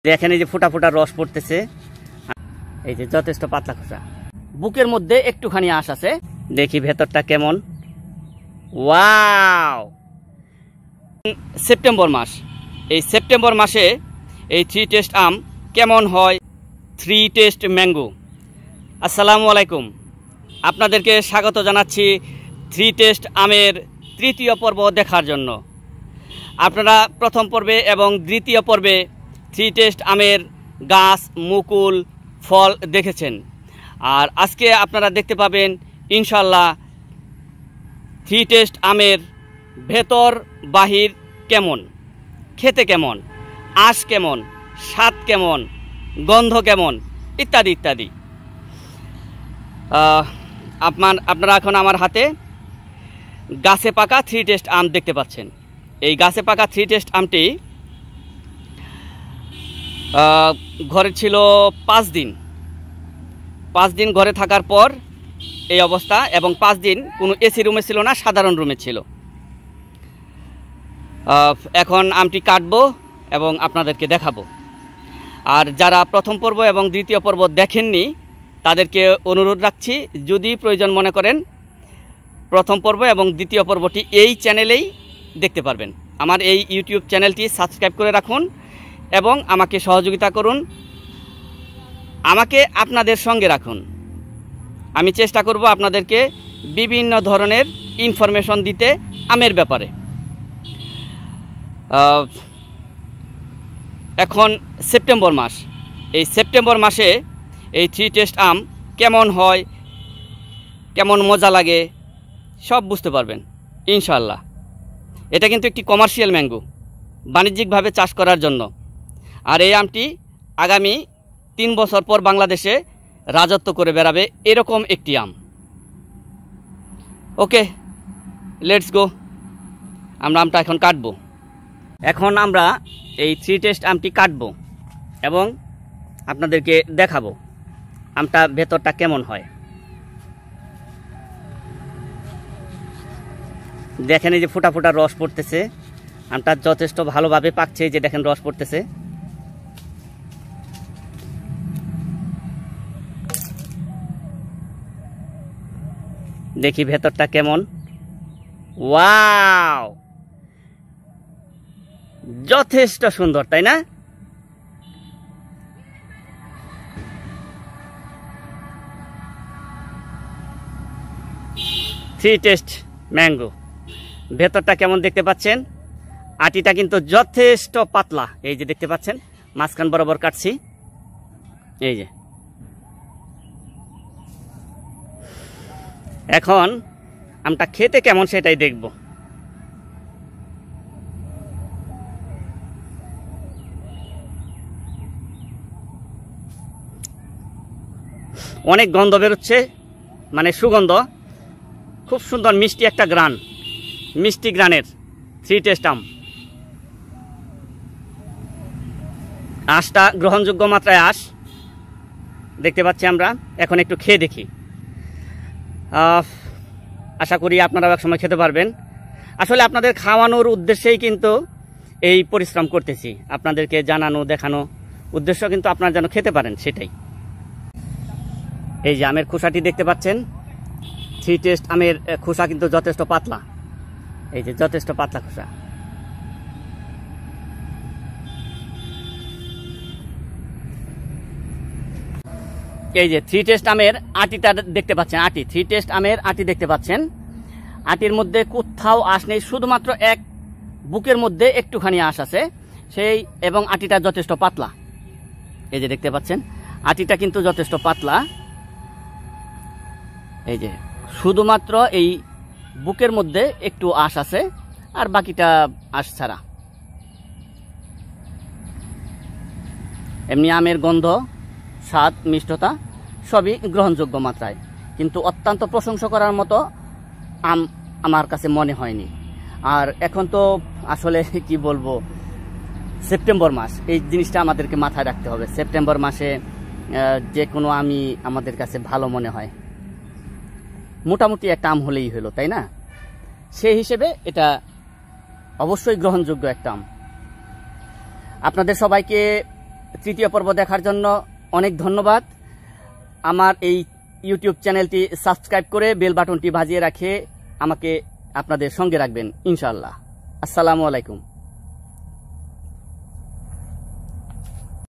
দেখেন এই যে ফোটা ফোটা রস পড়তেছে, এই যে যথেষ্ট পাতলা খোসা, বুকের মধ্যে একটুখানি আঁশ আছে। দেখি ভেতরটা কেমন। ওয়াও! সেপ্টেম্বর মাস, এই সেপ্টেম্বর মাসে এই 3 টেস্ট আম কেমন হয়। 3 টেস্ট ম্যাঙ্গো। আসসালামু আলাইকুম, আপনাদেরকে স্বাগত জানাচ্ছি 3 টেস্ট আমের তৃতীয় পর্ব দেখার জন্য। আপনারা প্রথম পর্বে এবং দ্বিতীয় পর্বে 3 টেস্ট আমের গাছ, মুকুল, ফল দেখেছেন। আর আজকে আপনারা দেখতে পাবেন ইনশাল্লাহ 3 টেস্ট আমের ভেতর বাহির কেমন, খেতে কেমন, আঁশ কেমন, স্বাদ কেমন, গন্ধ কেমন, ইত্যাদি ইত্যাদি। আপনারা এখন আমার হাতে গাছে পাকা 3 টেস্ট আম দেখতে পাচ্ছেন। এই গাছে পাকা 3 টেস্ট আমটি ঘরে ছিল 5 দিন। 5 দিন ঘরে থাকার পর এই অবস্থা, এবং 5 দিন কোনো এসি রুমে ছিল না, সাধারণ রুমে ছিল। এখন আমটি কাটবো এবং আপনাদেরকে দেখাবো। আর যারা প্রথম পর্ব এবং দ্বিতীয় পর্ব দেখেননি তাদেরকে অনুরোধ রাখছি, যদি প্রয়োজন মনে করেন প্রথম পর্ব এবং দ্বিতীয় পর্বটি এই চ্যানেলেই দেখতে পারবেন। আমার এই ইউটিউব চ্যানেলটি সাবস্ক্রাইব করে রাখুন এবং আমাকে সহযোগিতা করুন, আমাকে আপনাদের সঙ্গে রাখুন। আমি চেষ্টা করব আপনাদেরকে বিভিন্ন ধরনের ইনফরমেশন দিতে আমের ব্যাপারে। এখন সেপ্টেম্বর মাস, এই সেপ্টেম্বর মাসে এই 3 টেস্ট আম কেমন হয়, কেমন মজা লাগে সব বুঝতে পারবেন ইনশাল্লাহ। এটা কিন্তু একটি কমার্শিয়াল ম্যাঙ্গো, বাণিজ্যিকভাবে চাষ করার জন্য। আর এই আমটি আগামী 3 বছর পর বাংলাদেশে রাজত্ব করে বেড়াবে, এরকম একটি আম। ওকে, লেটস গো। আমরা আমটা এখন কাটবো। এখন আমরা এই 3 টেস্ট আমটি কাটবো এবং আপনাদেরকে দেখাবো আমটা ভেতরটা কেমন হয়। দেখেন এই যে ফোটা ফোটা রস পড়তেছে, আমটা যথেষ্ট ভালোভাবে পাকছে। এই যে দেখেন রস পড়তেছে। দেখি ভেতরটা কেমন। ওয়াও! যথেষ্ট সুন্দর, তাই না? থ্রি টেস্ট ম্যাঙ্গো ভেতরটা কেমন দেখতে পাচ্ছেন। আটিটা কিন্তু যথেষ্ট পাতলা, এই যে দেখতে পাচ্ছেন, মাঝখান বরাবর কাটছি। এই যে এখন আমটা খেতে কেমন সেটাই দেখব। অনেক গন্ধ বেরোচ্ছে, মানে সুগন্ধ, খুব সুন্দর মিষ্টি একটা গ্রান, মিষ্টি গ্রানের 3 টেস্ট আম। আঁশটা গ্রহণযোগ্য মাত্রায় আঁশ দেখতে পাচ্ছি আমরা। এখন একটু খেয়ে দেখি, আশা করি আপনারাও এক সময় খেতে পারবেন। আসলে আপনাদের খাওয়ানোর উদ্দেশ্যেই কিন্তু এই পরিশ্রম করতেছি, আপনাদেরকে জানানো, দেখানো উদ্দেশ্য কিন্তু আপনারা যেন খেতে পারেন, সেটাই। এই যে আমের খোসাটি দেখতে পাচ্ছেন, 3 টেস্ট আমের খোসা কিন্তু যথেষ্ট পাতলা, এই যে যথেষ্ট পাতলা খোসা। এই যে 3 টেস্ট আমের আটিটা দেখতে পাচ্ছেন, আটি 3 টেস্ট আমের আটি দেখতে পাচ্ছেন। আটির মধ্যে কোথাও আঁশ নেই, শুধুমাত্র এক বুকের মধ্যে একটুখানি আঁশ আছে সেই, এবং আটিটা যথেষ্ট পাতলা। এই যে দেখতে পাচ্ছেন আটিটা কিন্তু যথেষ্ট পাতলা। এই যে শুধুমাত্র এই বুকের মধ্যে একটু আঁশ আছে, আর বাকিটা আঁশ ছাড়া। এমনি আমের গন্ধ, স্বাদ, মিষ্টতা সবই গ্রহণযোগ্য মাত্রায়, কিন্তু অত্যন্ত প্রশংসা করার মতো আম আমার কাছে মনে হয়নি। আর এখন তো আসলে কি বলবো, সেপ্টেম্বর মাস, এই জিনিসটা আমাদেরকে মাথায় রাখতে হবে। সেপ্টেম্বর মাসে যে কোনো আমই আমাদের কাছে ভালো মনে হয়, মোটামুটি একটা আম হলেই হলো, তাই না? সেই হিসেবে এটা অবশ্যই গ্রহণযোগ্য একটা আম। আপনাদের সবাইকে তৃতীয় পর্ব দেখার জন্য অনেক ধন্যবাদ। আমার এই ইউটিউব চ্যানেলটি সাবস্ক্রাইব করে বেল বাটনটি বাজিয়ে রাখে আমাকে আপনাদের সঙ্গে রাখবেন ইনশাআল্লাহ। আসসালামু আলাইকুম।